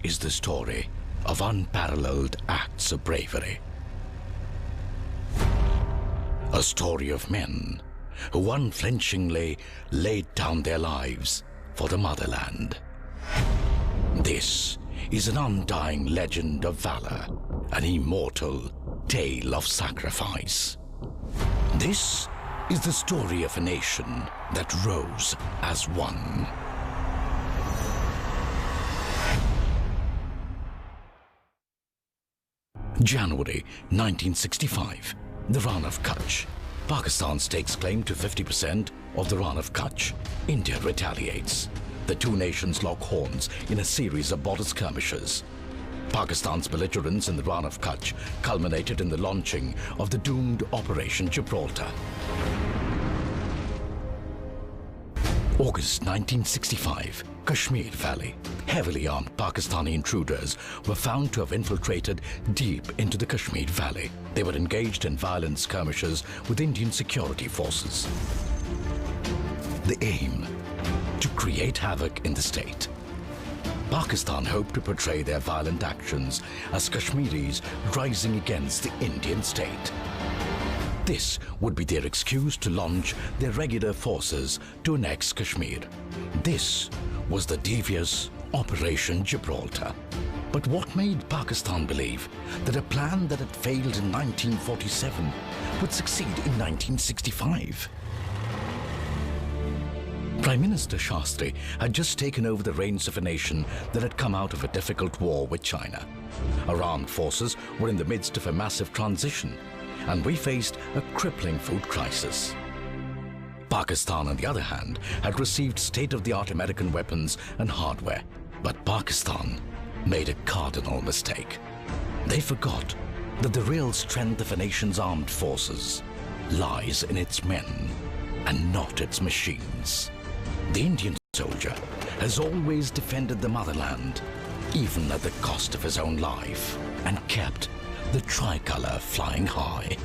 is the story of unparalleled acts of bravery. A story of men who unflinchingly laid down their lives for the motherland. This is an undying legend of valor, an immortal tale of sacrifice. This is the story of a nation that rose as one. January 1965, the Rann of Kutch. Pakistan stakes claim to 50% of the Rann of Kutch. India retaliates. The two nations lock horns in a series of border skirmishes. Pakistan's belligerence in the Rann of Kutch culminated in the launching of the doomed Operation Gibraltar. August 1965, Kashmir Valley. Heavily armed Pakistani intruders were found to have infiltrated deep into the Kashmir Valley. They were engaged in violent skirmishes with Indian security forces. The aim: to create havoc in the state. Pakistan hoped to portray their violent actions as Kashmiris rising against the Indian state. This would be their excuse to launch their regular forces to annex Kashmir. This was the devious Operation Gibraltar. But what made Pakistan believe that a plan that had failed in 1947 would succeed in 1965? Prime Minister Shastri had just taken over the reins of a nation that had come out of a difficult war with China. Our armed forces were in the midst of a massive transition, and we faced a crippling food crisis. Pakistan, on the other hand, had received state-of-the-art American weapons and hardware. But Pakistan made a cardinal mistake. They forgot that the real strength of a nation's armed forces lies in its men and not its machines. The Indian soldier has always defended the motherland, even at the cost of his own life, and kept the tricolour flying high.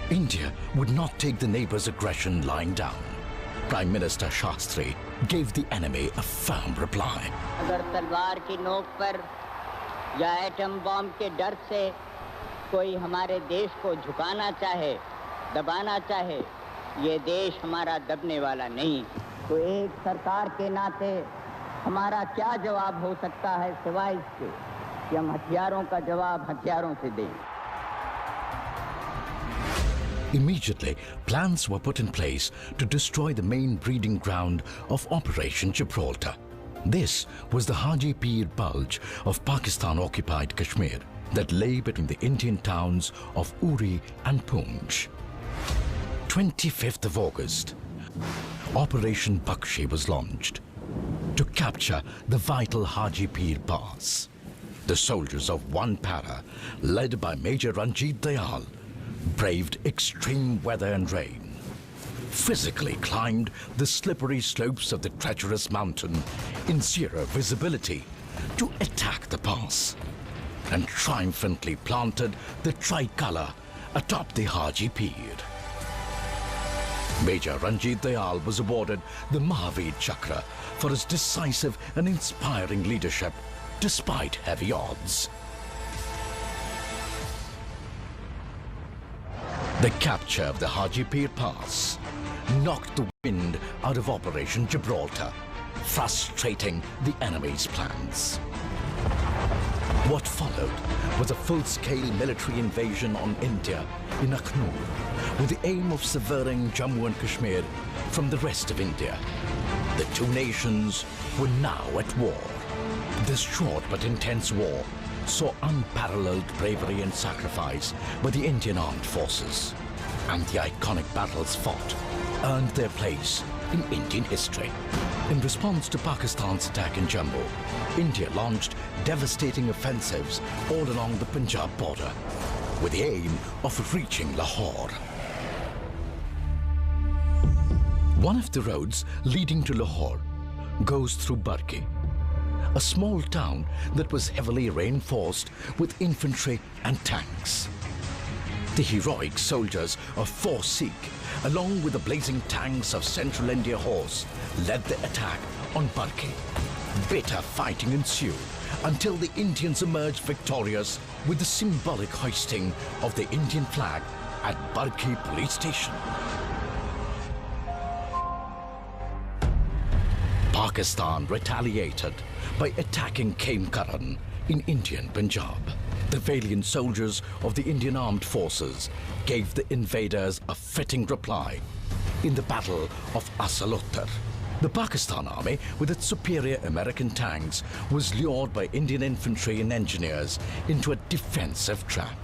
India would not take the neighbour's aggression lying down. Prime Minister Shastri gave the enemy a firm reply. अगर तलवार की नोक पर या atom bomb के डर से कोई हमारे देश को झुकाना चाहे, दबाना चाहे, ये देश हमारा दबने वाला नहीं। तो एक सरकार के नाते हमारा क्या जवाब हो सकता है सिवाय इसके कि हम हथियारों का जवाब हथियारों से दें। Immediately, plans were put in place to destroy the main breeding ground of Operation Gibraltar. This was the Haji Pir Bulge of Pakistan-occupied Kashmir that lay between the Indian towns of Uri and Poonch. 25th of August, Operation Bakshi was launched to capture the vital Haji Pir Pass. The soldiers of one para, led by Major Ranjit Dayal, braved extreme weather and rain, physically climbed the slippery slopes of the treacherous mountain in zero visibility to attack the pass, and triumphantly planted the tricolour atop the Haji Pir. Major Ranjit Dayal was awarded the Mahavir Chakra for his decisive and inspiring leadership despite heavy odds. The capture of the Haji Pir Pass knocked the wind out of Operation Gibraltar, frustrating the enemy's plans. What followed was a full-scale military invasion on India in Akhnur, with the aim of severing Jammu and Kashmir from the rest of India. The two nations were now at war. This short but intense war saw unparalleled bravery and sacrifice by the Indian armed forces, and the iconic battles fought earned their place in Indian history. In response to Pakistan's attack in Jammu, India launched devastating offensives all along the Punjab border, with the aim of reaching Lahore. One of the roads leading to Lahore goes through Barki, a small town that was heavily reinforced with infantry and tanks. The heroic soldiers of Force Sikh, along with the blazing tanks of Central India Horse, led the attack on Barki. Bitter fighting ensued, until the Indians emerged victorious with the symbolic hoisting of the Indian flag at Barki police station. Pakistan retaliated by attacking Kaimkaran in Indian Punjab. The valiant soldiers of the Indian Armed Forces gave the invaders a fitting reply in the Battle of Asalottar. The Pakistan Army, with its superior American tanks, was lured by Indian infantry and engineers into a defensive trap.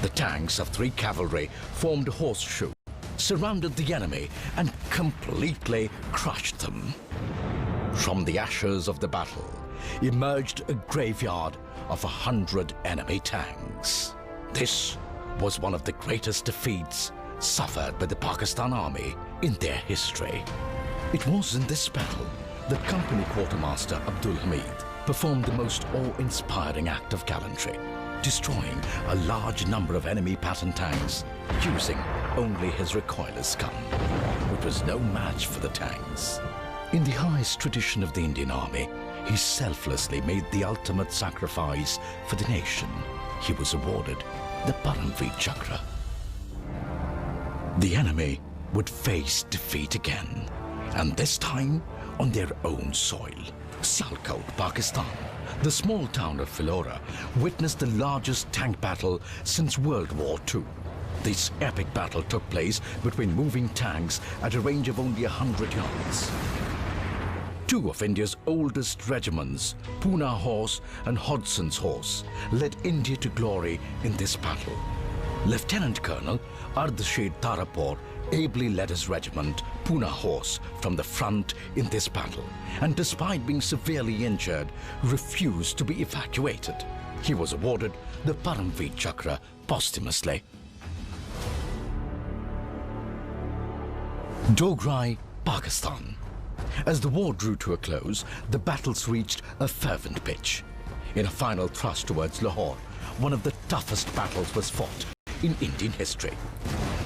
The tanks of 3 cavalry formed a horseshoe, surrounded the enemy and completely crushed them. From the ashes of the battle emerged a graveyard of 100 enemy tanks. This was one of the greatest defeats suffered by the Pakistan Army in their history. It was in this battle that Company Quartermaster Abdul Hamid performed the most awe-inspiring act of gallantry, destroying a large number of enemy Patton tanks using only his recoilless gun, which was no match for the tanks. In the highest tradition of the Indian Army, he selflessly made the ultimate sacrifice for the nation. He was awarded the Paramveer Chakra. The enemy would face defeat again, and this time on their own soil. Sialkot, Pakistan, the small town of Philora, witnessed the largest tank battle since World War II. This epic battle took place between moving tanks at a range of only 100 yards. 2 of India's oldest regiments, Pune Horse and Hodson's Horse, led India to glory in this battle. Lieutenant Colonel Ardshid Tarapur ably led his regiment, Pune Horse, from the front in this battle, and despite being severely injured, refused to be evacuated. He was awarded the Paramveer Chakra posthumously. Dograi, Pakistan. As the war drew to a close, the battles reached a fervent pitch. In a final thrust towards Lahore, one of the toughest battles was fought in Indian history.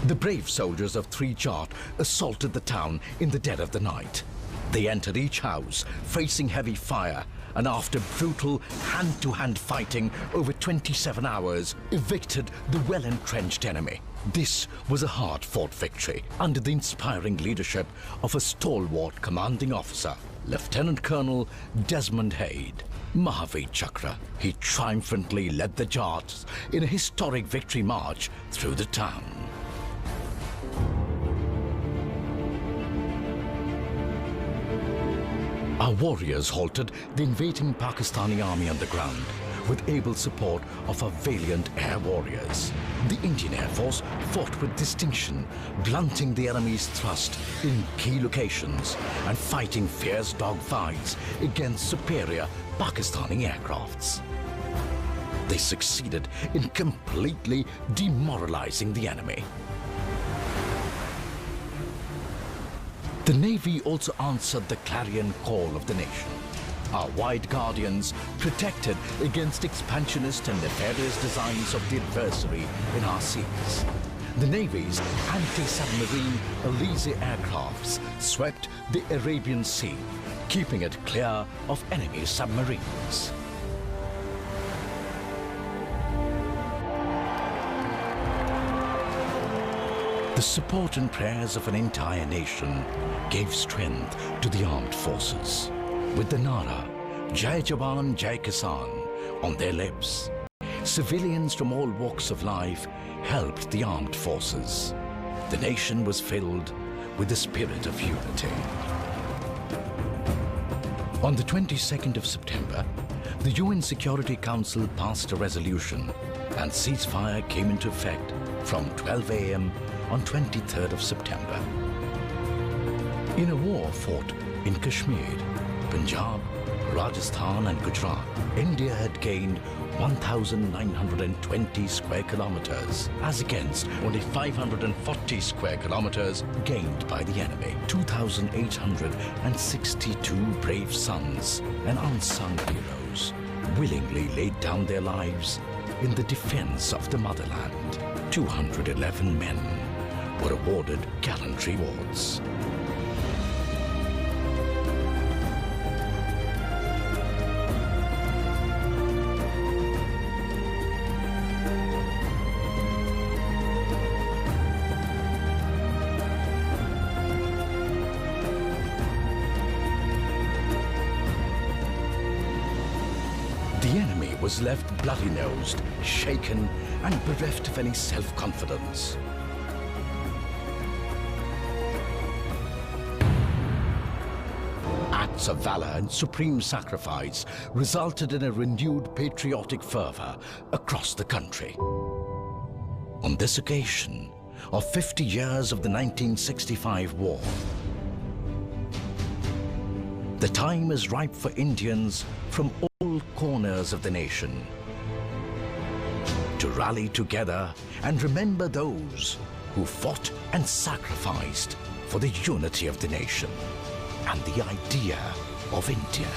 The brave soldiers of 3 Jat assaulted the town in the dead of the night. They entered each house, facing heavy fire, and after brutal hand-to-hand fighting over 27 hours, evicted the well-entrenched enemy. This was a hard-fought victory under the inspiring leadership of a stalwart commanding officer, Lieutenant Colonel Desmond Hayde. Mahavir Chakra, he triumphantly led the Jats in a historic victory march through the town. Our warriors halted the invading Pakistani army on the ground with able support of our valiant air warriors. The Indian Air Force fought with distinction, blunting the enemy's thrust in key locations and fighting fierce dogfights against superior Pakistani aircrafts. They succeeded in completely demoralizing the enemy. The Navy also answered the clarion call of the nation. Our white guardians protected against expansionist and nefarious designs of the adversary in our seas. The Navy's anti-submarine Elise aircrafts swept the Arabian Sea, keeping it clear of enemy submarines. The support and prayers of an entire nation gave strength to the armed forces. With the Nara, Jai Jawan, Jai Kisan on their lips, civilians from all walks of life helped the armed forces. The nation was filled with the spirit of unity. On the 22nd of September, the UN Security Council passed a resolution and ceasefire came into effect from 12 a.m. on 23rd of September. In a war fought in Kashmir, Punjab, Rajasthan and Gujarat, India had gained 1,920 square kilometers, as against only 540 square kilometers gained by the enemy. 2,862 brave sons and unsung heroes willingly laid down their lives in the defense of the motherland. 211 men were awarded gallantry awards. was left bloody-nosed, shaken, and bereft of any self-confidence. Acts of valor and supreme sacrifice resulted in a renewed patriotic fervor across the country. On this occasion of 50 years of the 1965 war, the time is ripe for Indians from all corners of the nation to rally together and remember those who fought and sacrificed for the unity of the nation and the idea of India.